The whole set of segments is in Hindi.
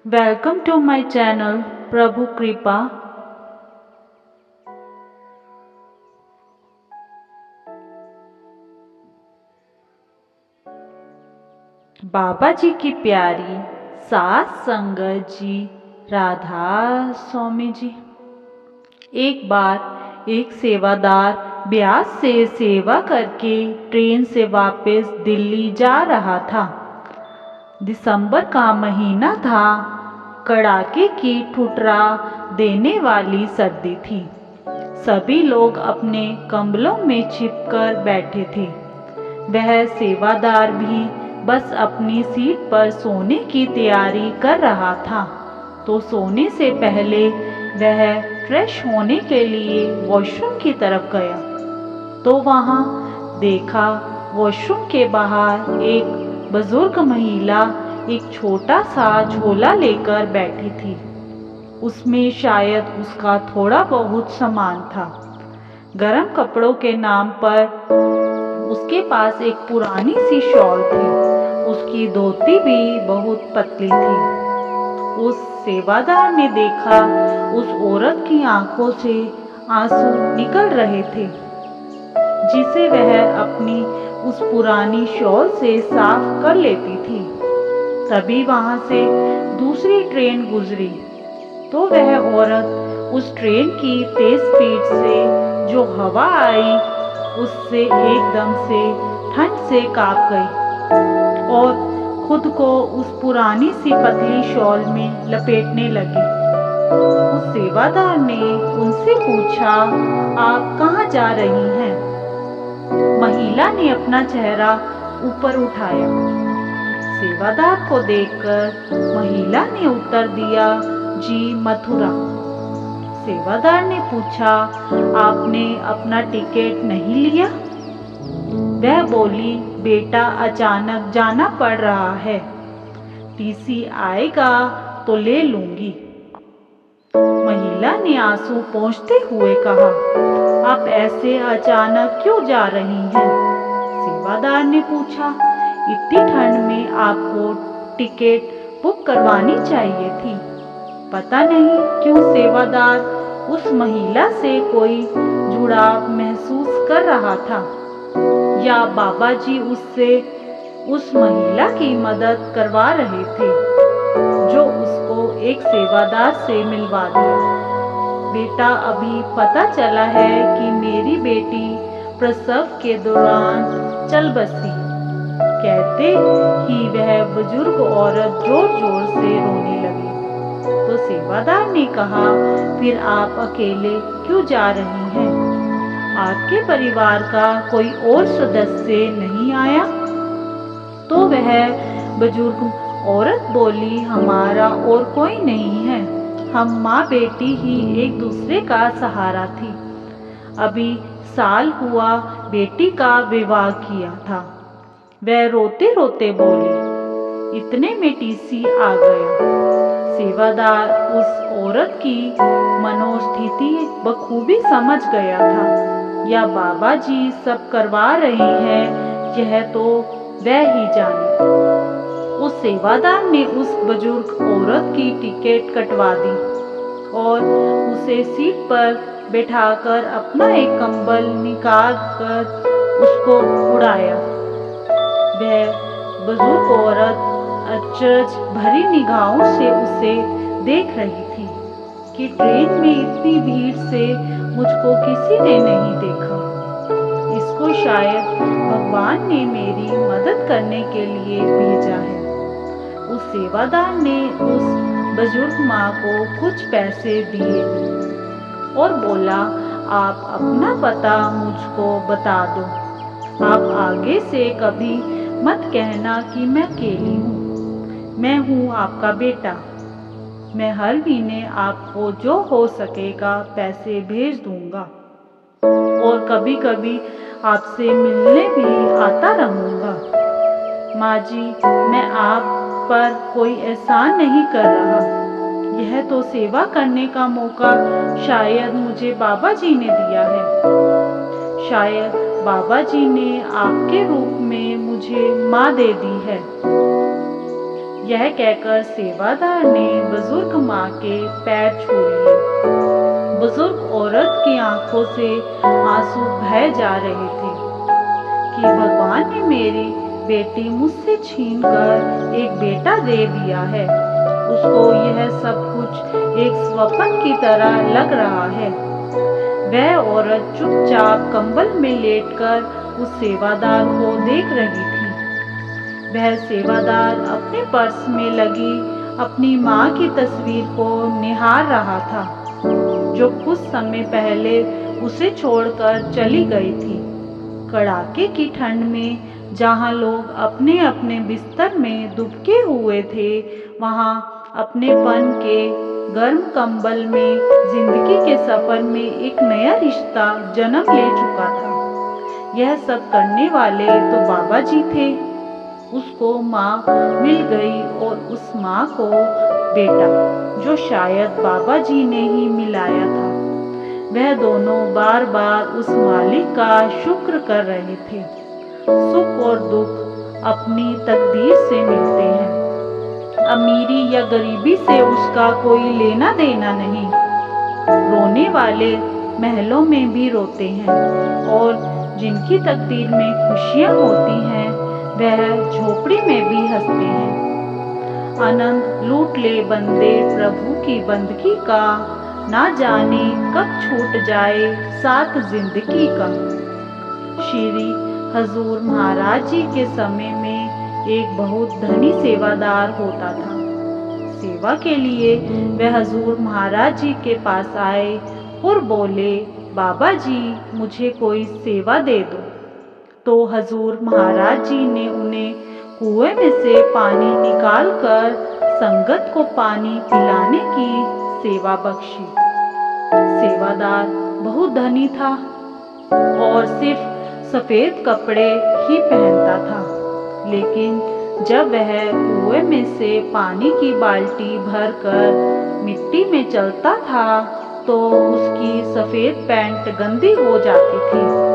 Welcome to my channel Prabhu Kripa. बाबा जी की प्यारी सास संगत जी, राधा स्वामी जी। एक बार एक सेवादार ब्यास से सेवा करके ट्रेन से वापस दिल्ली जा रहा था। दिसंबर का महीना था। कड़ाके की ठुठरा देने वाली सर्दी थी। सभी लोग अपने कंबलों में छिपकर बैठे थे। वह सेवादार भी बस अपनी सीट पर सोने की तैयारी कर रहा था। तो सोने से पहले वह फ्रेश होने के लिए वॉशरूम की तरफ गया। तो वहाँ देखा, वॉशरूम के बाहर एक बुजुर्ग महिला एक छोटा सा झोला लेकर बैठी थी। उसमें शायद उसका थोड़ा बहुत सामान था। गरम कपड़ों के नाम पर उसके पास एक पुरानी सी शॉल थी। उसकी धोती भी बहुत पतली थी। उस सेवादार ने देखा, उस औरत की आंखों से आंसू निकल रहे थे, जिसे वह अपनी उस पुरानी शॉल से साफ कर लेती थी। तभी वहां से दूसरी ट्रेन गुजरी। तो वह औरत उस ट्रेन की तेज स्पीड से जो हवा आई, उससे एकदम से ठंड से कांप गई और खुद को उस पुरानी सी पतली शॉल में लपेटने लगी। उस सेवादार ने उनसे पूछा, आप कहाँ जा रही हैं? महिला ने अपना चेहरा ऊपर उठाया। सेवादार को देखकर महिला ने उत्तर दिया, जी मथुरा। सेवादार ने पूछा, आपने अपना टिकट नहीं लिया? वह बोली, बेटा अचानक जाना पड़ रहा है, टीसी आएगा तो ले लूंगी। महिला ने आंसू पोंछते हुए कहा, आप ऐसे अचानक क्यों जा रही हैं? सेवादार ने पूछा, इतनी ठंड में आपको टिकट बुक करवानी चाहिए थी। पता नहीं क्यों सेवादार उस महिला से कोई जुड़ाव महसूस कर रहा था, या बाबा जी उससे उस महिला की मदद करवा रहे थे, जो उसको एक सेवादार से मिलवा दिया। बेटा, अभी पता चला है कि मेरी बेटी प्रसव के दौरान चल बसी। कहते ही वह बुजुर्ग औरत जोर जोर से रोने लगी। तो सेवादार ने कहा, फिर आप अकेले क्यों जा रही हैं? आपके परिवार का कोई और सदस्य नहीं आया? तो वह बुजुर्ग औरत बोली, हमारा और कोई नहीं है। हम माँ बेटी ही एक दूसरे का सहारा थी। अभी साल हुआ बेटी का विवाह किया था। वह रोते रोते बोली। इतने में टीसी आ गया। सेवादार उस औरत की मनोस्थिति बखूबी समझ गया था, या बाबा जी सब करवा रहे हैं, यह तो वह ही जाने। उस सेवादार ने उस बुजुर्ग औरत की टिकट कटवा दी और उसे सीट पर बैठाकर अपना एक कंबल निकाल कर उसको उड़ाया। वह बुजुर्ग औरत अचरज भरी निगाहों से उसे देख रही थी कि ट्रेन में इतनी भीड़ से मुझको किसी ने नहीं देखा। इसको शायद भगवान ने मेरी मदद करने के लिए भेजा है। उस सेवादार ने उस बुजुर्ग माँ को कुछ पैसे दिए और बोला, आप अपना पता मुझको बता दो। आप आगे से कभी मत कहना कि मैं अकेली हूँ। मैं हूँ आपका बेटा। मैं हर महीने आपको जो हो सकेगा पैसे भेज दूंगा और कभी कभी आपसे मिलने भी आता रहूंगा। माँ जी, मैं आप पर कोई एहसान नहीं कर रहा। यह तो सेवा करने का मौका शायद मुझे बाबा जी ने दिया है। शायद बाबा जी ने आपके रूप में मुझे माँ दे दी है। यह कहकर सेवादार ने बुजुर्ग माँ के पैर छू लिए। बुजुर्ग औरत की आंखों से आंसू बह जा रहे थे कि भगवान ने मेरी बेटी मुझसे छीनकर एक बेटा दे दिया है। उसको यह सब कुछ एक स्वप्न की तरह लग रहा है। वह औरत चुपचाप कंबल में लेटकर उस सेवादार को देख रही थी। वह सेवादार अपने पर्स में लगी अपनी माँ की तस्वीर को निहार रहा था, जो कुछ समय पहले उसे छोड़कर चली गई थी। कड़ाके की ठंड में जहाँ लोग अपने अपने बिस्तर में दुबके हुए थे, वहाँ अपनेपन के गर्म कंबल में जिंदगी के सफर में एक नया रिश्ता जन्म ले चुका था। यह सब करने वाले तो बाबा जी थे। उसको माँ मिल गई और उस माँ को बेटा, जो शायद बाबा जी ने ही मिलाया था। वह दोनों बार बार उस मालिक का शुक्र कर रहे थे। सुख और दुख अपनी तकदीर से मिलते हैं। अमीरी या गरीबी से उसका कोई लेना देना नहीं। रोने वाले महलों में भी रोते हैं और जिनकी तकदीर में खुशियाँ होती हैं, वह झोपड़ी में भी हंसते हैं। आनंद लूट ले बंदे प्रभु की बंदगी का, ना जाने कब छूट जाए साथ जिंदगी का। श्री हजूर महाराज जी के समय में एक बहुत धनी सेवादार होता था। सेवा के लिए वह हजूर महाराज जी के पास आए और बोले, बाबा जी मुझे कोई सेवा दे दो। तो हजूर महाराज जी ने उन्हें कुएं में से पानी निकालकर संगत को पानी पिलाने की सेवा बख्शी। सेवादार बहुत धनी था और सिर्फ सफेद कपड़े ही पहनता था, लेकिन जब वह कुएं में से पानी की बाल्टी भरकर मिट्टी में चलता था तो उसकी सफेद पैंट गंदी हो जाती थी।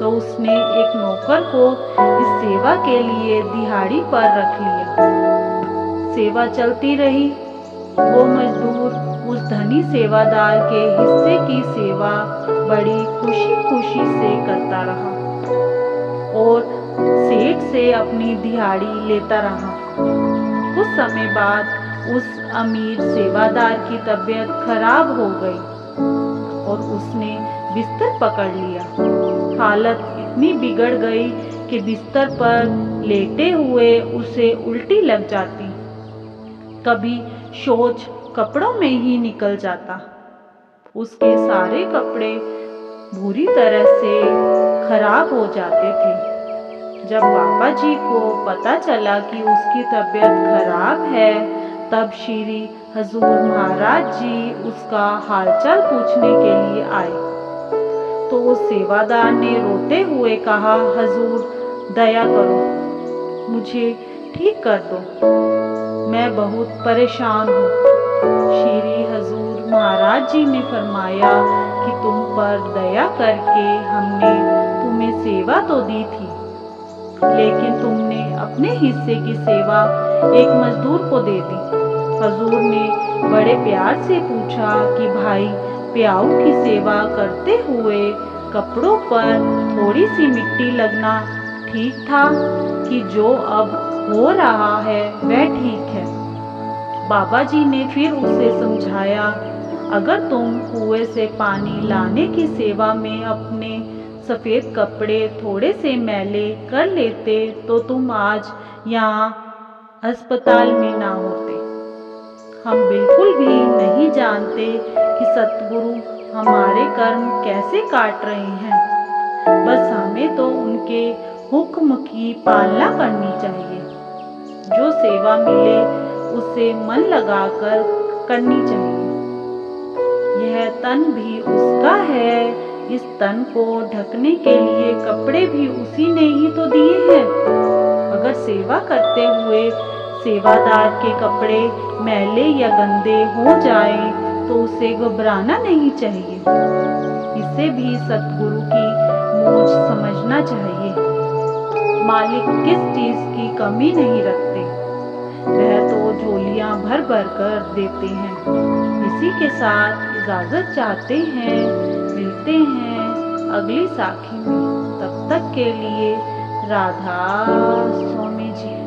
तो उसने एक नौकर को इस सेवा के लिए दिहाड़ी पर रख लिया। सेवा चलती रही। वो मजदूर उस धनी सेवादार के हिस्से की सेवा बड़ी खुशी खुशी से करता रहा और सेठ से अपनी दिहाड़ी लेता रहा। कुछ समय बाद उस अमीर सेवादार की तबीयत खराब हो गई और उसने बिस्तर पकड़ लिया। हालत इतनी बिगड़ गई कि बिस्तर पर लेटे हुए उसे उल्टी लग जाती। कभी शौच कपड़ों में ही निकल जाता। उसके सारे कपड़े बुरी तरह से खराब हो जाते थे। जब बाबा जी को पता चला कि उसकी तबीयत खराब है, तब श्री हजूर महाराज जी उसका हालचाल पूछने के लिए आए। तो उस सेवादार ने रोते हुए कहा, हजूर दया करो, मुझे ठीक कर दो, मैं बहुत परेशान हूँ। श्री हजूर महाराज जी ने फरमाया कि तुम पर दया करके हमने तुम्हें सेवा तो दी थी, लेकिन तुमने अपने हिस्से की सेवा एक मजदूर को दे दी। हजूर ने बड़े प्यार से पूछा कि भाई, प्याऊ की सेवा करते हुए कपड़ों पर थोड़ी सी मिट्टी लगना ठीक था कि जो अब हो रहा है वह ठीक है? बाबा जी ने फिर उसे समझाया, अगर तुम कुएं से पानी लाने की सेवा में अपने सफ़ेद कपड़े थोड़े से मैले कर लेते तो तुम आज यहाँ अस्पताल में ना होते। हम बिल्कुल भी नहीं जानते कि सतगुरु हमारे कर्म कैसे काट रहे हैं। बस हमें तो उनके हुक्म की पालना करनी चाहिए। जो सेवा मिले उसे मन लगाकर करनी चाहिए। यह तन भी उसका है, इस तन को ढकने के लिए कपड़े भी उसी ने ही तो दिए हैं। अगर सेवा करते हुए सेवादार के कपड़े मैले या गंदे हो जाएं, तो उसे घबराना नहीं चाहिए। इसे भी सतगुरु की मूझ समझना चाहिए। मालिक किस चीज की कमी नहीं रखते। वह भर भर कर देते हैं। इसी के साथ इजाज़त चाहते हैं। मिलते हैं अगली साखी में। तब तक के लिए राधा स्वामी जी।